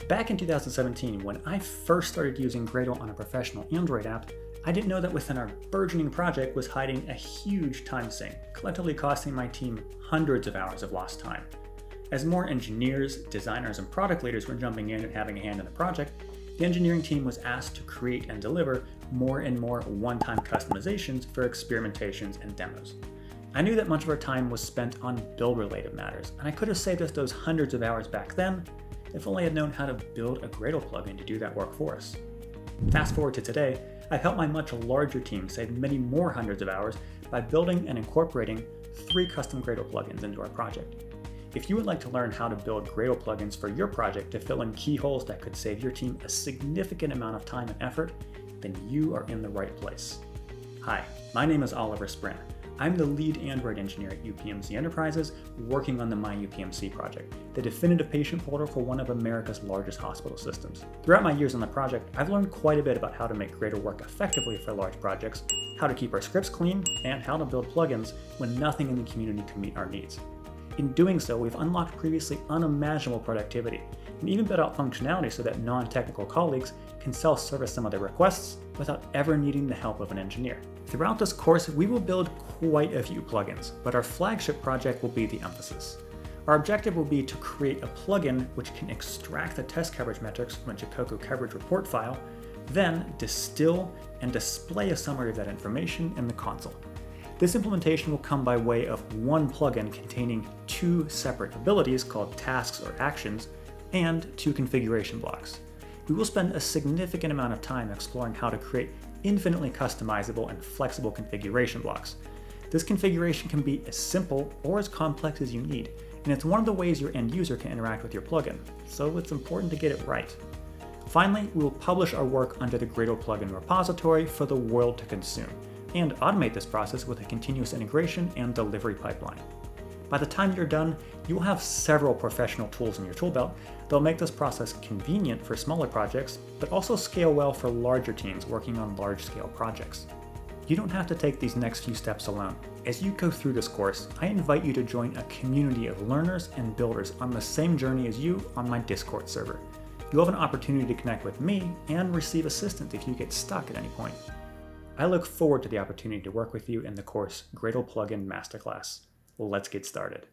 Back in 2017, when I first started using Gradle on a professional Android app, I didn't know that within our burgeoning project was hiding a huge time sink, collectively costing my team hundreds of hours of lost time. As more engineers, designers, and product leaders were jumping in and having a hand in the project, the engineering team was asked to create and deliver more and more one-time customizations for experimentations and demos. I knew that much of our time was spent on build-related matters, and I could have saved us those hundreds of hours back then if only I had known how to build a Gradle plugin to do that work for us. Fast forward to today, I've helped my much larger team save many more hundreds of hours by building and incorporating 3 custom Gradle plugins into our project. If you would like to learn how to build Gradle plugins for your project to fill in key holes that could save your team a significant amount of time and effort, then you are in the right place. Hi, my name is Oliver Sprin. I'm the lead Android engineer at UPMC Enterprises, working on the My UPMC project, the definitive patient portal for one of America's largest hospital systems. Throughout my years on the project, I've learned quite a bit about how to make Gradle work effectively for large projects, how to keep our scripts clean, and how to build plugins when nothing in the community can meet our needs. In doing so, we've unlocked previously unimaginable productivity, and even built out functionality so that non-technical colleagues can self-service some of their requests without ever needing the help of an engineer. Throughout this course, we will build quite a few plugins, but our flagship project will be the emphasis. Our objective will be to create a plugin which can extract the test coverage metrics from a Jacoco coverage report file, then distill and display a summary of that information in the console. This implementation will come by way of one plugin containing 2 separate abilities called tasks or actions, and 2 configuration blocks. We will spend a significant amount of time exploring how to create infinitely customizable and flexible configuration blocks. This configuration can be as simple or as complex as you need, and it's one of the ways your end user can interact with your plugin, so it's important to get it right. Finally, we will publish our work under the Gradle plugin repository for the world to consume, and automate this process with a continuous integration and delivery pipeline. By the time you're done, you will have several professional tools in your tool belt that will make this process convenient for smaller projects, but also scale well for larger teams working on large-scale projects. You don't have to take these next few steps alone. As you go through this course, I invite you to join a community of learners and builders on the same journey as you on my Discord server. You'll have an opportunity to connect with me and receive assistance if you get stuck at any point. I look forward to the opportunity to work with you in the course Gradle Plugin Masterclass. Let's get started.